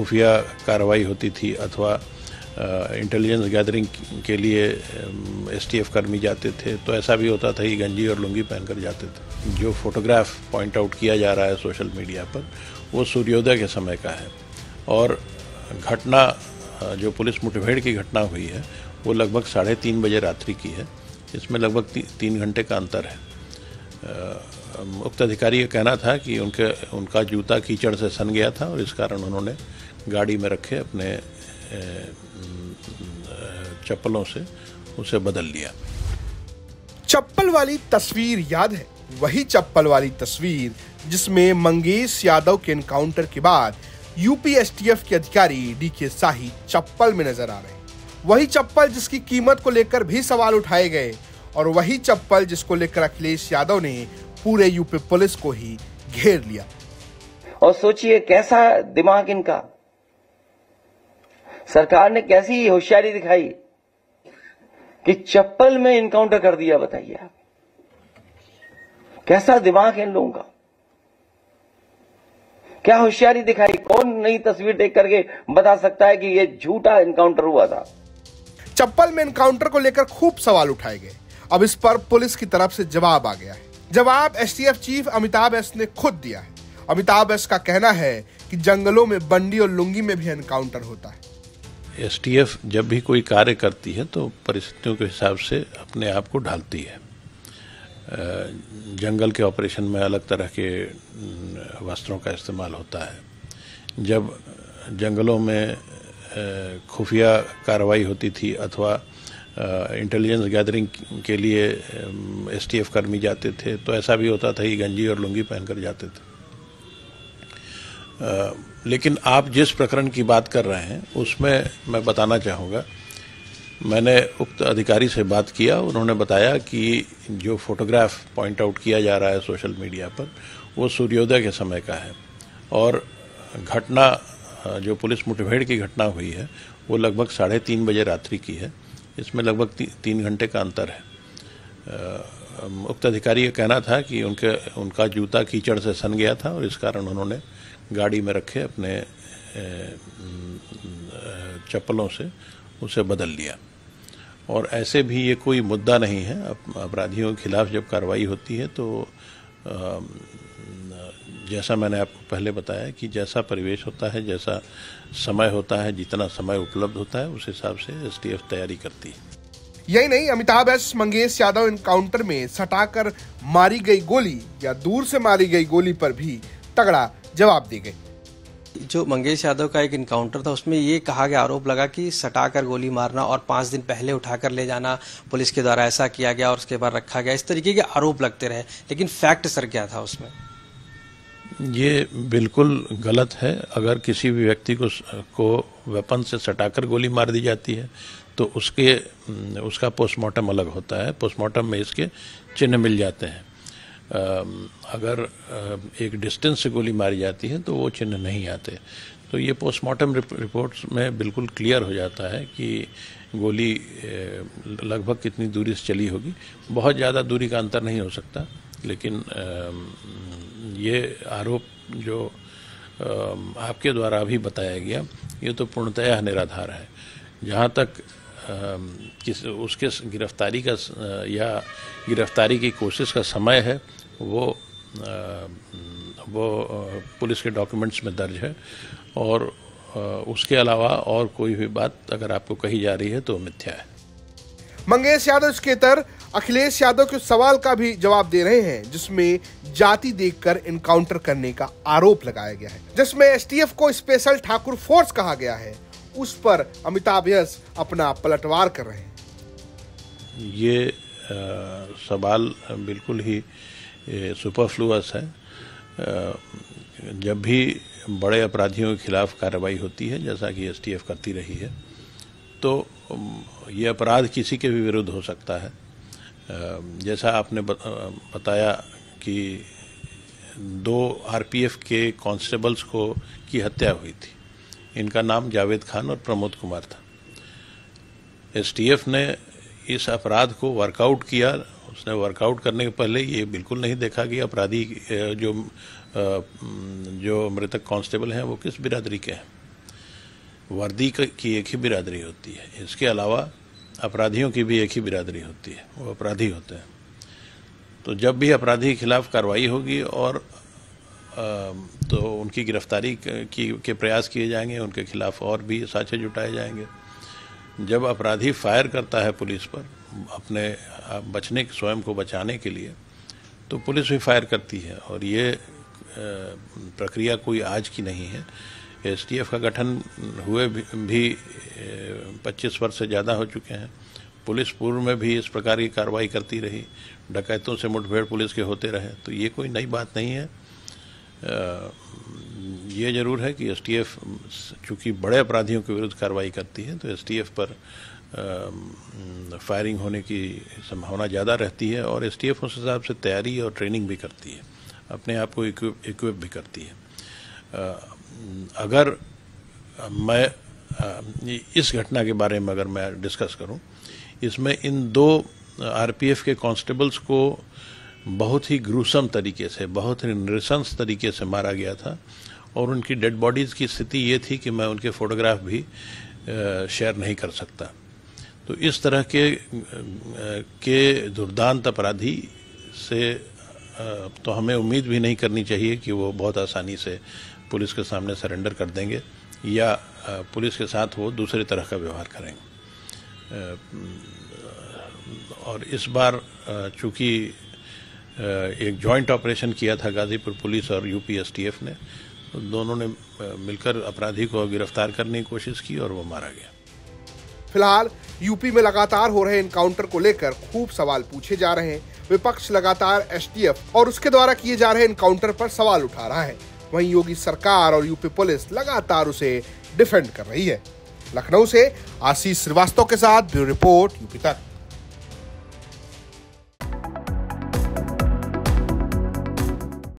खुफिया कार्रवाई होती थी अथवा इंटेलिजेंस गैदरिंग के लिए एसटीएफ कर्मी जाते थे, तो ऐसा भी होता था कि गंजी और लुंगी पहनकर जाते थे। जो फोटोग्राफ पॉइंट आउट किया जा रहा है सोशल मीडिया पर, वो सूर्योदय के समय का है और घटना जो पुलिस मुठभेड़ की घटना हुई है वो लगभग 3:30 बजे रात्रि की है। इसमें लगभग 3 घंटे का अंतर है। उक्त अधिकारी का कहना था कि उनका जूता कीचड़ से सन गया था और इस कारण उन्होंने गाड़ी में रखे अपने चप्पलों से उसे बदल लिया। चप्पल वाली तस्वीर याद है? वही चप्पल वाली तस्वीर जिसमें मंगेश यादव के एनकाउंटर के बाद यूपी एसटीएफ के अधिकारी डीके शाही चप्पल में नजर आ रहे हैं। वही चप्पल जिसकी कीमत को लेकर भी सवाल उठाए गए और वही चप्पल जिसको लेकर अखिलेश यादव ने पूरे यूपी पुलिस को ही घेर लिया। और सोचिए कैसा दिमाग इनका, सरकार ने कैसी होशियारी दिखाई कि चप्पल में इनकाउंटर कर दिया। बताइए आप, कैसा दिमाग है इन लोगों का, क्या होशियारी दिखाई। कौन नई तस्वीर देख करके बता सकता है कि यह झूठा इनकाउंटर हुआ था। चप्पल में एनकाउंटर को लेकर खूब सवाल उठाए गए। अब इस पर पुलिस की तरफ से जवाब आ गया है। जवाब एसटीएफ चीफ अमिताभ एस ने खुद दिया है। अमिताभ एस का कहना है कि जंगलों में बंडी और लुंगी में भी एनकाउंटर होता है। एसटीएफ जब भी कोई कार्य करती है तो परिस्थितियों के हिसाब से अपने आप को ढालती है। जंगल के ऑपरेशन में अलग तरह के वस्त्रों का इस्तेमाल होता है। जब जंगलों में खुफिया कार्रवाई होती थी अथवा इंटेलिजेंस गैदरिंग के लिए एसटीएफ कर्मी जाते थे, तो ऐसा भी होता था कि गंजी और लुंगी पहनकर जाते थे। लेकिन आप जिस प्रकरण की बात कर रहे हैं उसमें मैं बताना चाहूँगा, मैंने उक्त अधिकारी से बात किया। उन्होंने बताया कि जो फोटोग्राफ पॉइंट आउट किया जा रहा है सोशल मीडिया पर, वो सूर्योदय के समय का है और घटना जो पुलिस मुठभेड़ की घटना हुई है वो लगभग 3:30 बजे रात्रि की है। इसमें लगभग 3 घंटे का अंतर है। उक्त अधिकारी का कहना था कि उनका जूता कीचड़ से सन गया था और इस कारण उन्होंने गाड़ी में रखे अपने चप्पलों से उसे बदल लिया। और ऐसे भी ये कोई मुद्दा नहीं है। अपराधियों के खिलाफ जब कार्रवाई होती है तो जैसा मैंने आपको पहले बताया कि जैसा परिवेश होता है, जैसा समय होता है, जितना समय उपलब्ध होता है, उस हिसाब से एसटीएफ तैयारी करती है। यही नहीं, अमिताभ एस मंगेश यादव एनकाउंटर में सटाकर मारी गई गोली या दूर से मारी गई गोली पर भी तगड़ा जवाब दे गए। जो मंगेश यादव का एक इनकाउंटर था उसमें ये कहा गया, आरोप लगा कि सटाकर गोली मारना और 5 दिन पहले उठाकर ले जाना पुलिस के द्वारा ऐसा किया गया और उसके बाद रखा गया, इस तरीके के आरोप लगते रहे। लेकिन फैक्ट सर क्या था उसमें? ये बिल्कुल गलत है। अगर किसी भी व्यक्ति को वेपन से सटाकर गोली मार दी जाती है तो उसका पोस्टमार्टम अलग होता है। पोस्टमार्टम में इसके चिन्ह मिल जाते हैं। अगर एक डिस्टेंस से गोली मारी जाती है तो वो चिन्ह नहीं आते। तो ये पोस्टमार्टम रिपोर्ट्स में बिल्कुल क्लियर हो जाता है कि गोली लगभग कितनी दूरी से चली होगी। बहुत ज़्यादा दूरी का अंतर नहीं हो सकता, लेकिन ये आरोप जो आपके द्वारा अभी बताया गया ये तो पूर्णतः निराधार है। जहाँ तक उसके गिरफ्तारी का या गिरफ्तारी की कोशिश का समय है वो पुलिस के डॉक्यूमेंट्स में दर्ज है और उसके अलावा और कोई भी बात अगर आपको कही जा रही है तो मिथ्या है। मंगेश यादव इसकेतर अखिलेश यादव के सवाल का भी जवाब दे रहे हैं, जिसमें जाति देखकर एनकाउंटर करने का आरोप लगाया गया है, जिसमें एसटीएफ को स्पेशल ठाकुर फोर्स कहा गया है। उस पर अमिताभ यस अपना पलटवार कर रहे हैं। ये सवाल बिल्कुल ही सुपरफ्लुअस है। जब भी बड़े अपराधियों के खिलाफ कार्रवाई होती है, जैसा कि एसटीएफ करती रही है, तो ये अपराध किसी के भी विरुद्ध हो सकता है। जैसा आपने बताया कि 2 आरपीएफ के कांस्टेबल्स की हत्या हुई थी। इनका नाम जावेद खान और प्रमोद कुमार था। एसटीएफ ने इस अपराध को वर्कआउट किया। उसने वर्कआउट करने के पहले ये बिल्कुल नहीं देखा कि अपराधी जो मृतक कांस्टेबल हैं वो किस बिरादरी के हैं। वर्दी की एक ही बिरादरी होती है, इसके अलावा अपराधियों की भी एक ही बिरादरी होती है, वो अपराधी होते हैं। तो जब भी अपराधी के खिलाफ कार्रवाई होगी और तो उनकी गिरफ्तारी के प्रयास किए जाएंगे, उनके खिलाफ और भी साक्ष्य जुटाए जाएंगे। जब अपराधी फायर करता है पुलिस पर अपने स्वयं को बचाने के लिए, तो पुलिस भी फायर करती है। और ये प्रक्रिया कोई आज की नहीं है। एसटीएफ का गठन हुए भी 25 वर्ष से ज़्यादा हो चुके हैं। पुलिस पूर्व में भी इस प्रकार की कार्रवाई करती रही, डकैतों से मुठभेड़ पुलिस के होते रहे, तो ये कोई नई बात नहीं है। ये जरूर है कि एसटीएफ चूँकि बड़े अपराधियों के विरुद्ध कार्रवाई करती है, तो एसटीएफ पर फायरिंग होने की संभावना ज़्यादा रहती है। और एसटीएफ उस हिसाब से तैयारी और ट्रेनिंग भी करती है, अपने आप को इक्विप भी करती है। अगर मैं इस घटना के बारे में अगर मैं डिस्कस करूं, इसमें इन 2 आरपीएफ के कांस्टेबल्स को बहुत ही ग्रूसम तरीके से, बहुत ही नृशंस तरीके से मारा गया था। और उनकी डेड बॉडीज़ की स्थिति ये थी कि मैं उनके फ़ोटोग्राफ भी शेयर नहीं कर सकता। तो इस तरह के दुर्दांत अपराधी से तो हमें उम्मीद भी नहीं करनी चाहिए कि वो बहुत आसानी से पुलिस के सामने सरेंडर कर देंगे या पुलिस के साथ वो दूसरे तरह का व्यवहार करेंगे। और इस बार चूँकि एक जॉइंट ऑपरेशन किया था गाजीपुर पुलिस और यूपी एसटीएफ ने, तो दोनों ने मिलकर अपराधी को गिरफ्तार करने की कोशिश की और वो मारा गया। फिलहाल यूपी में लगातार हो रहे एनकाउंटर को लेकर खूब सवाल पूछे जा रहे हैं। विपक्ष लगातार एसटीएफ और उसके द्वारा किए जा रहे एनकाउंटर पर सवाल उठा रहा है। वहीं योगी सरकार और यूपी पुलिस लगातार उसे डिफेंड कर रही है। लखनऊ से आशीष श्रीवास्तव के साथ ब्यूरो रिपोर्ट, यूपी तक।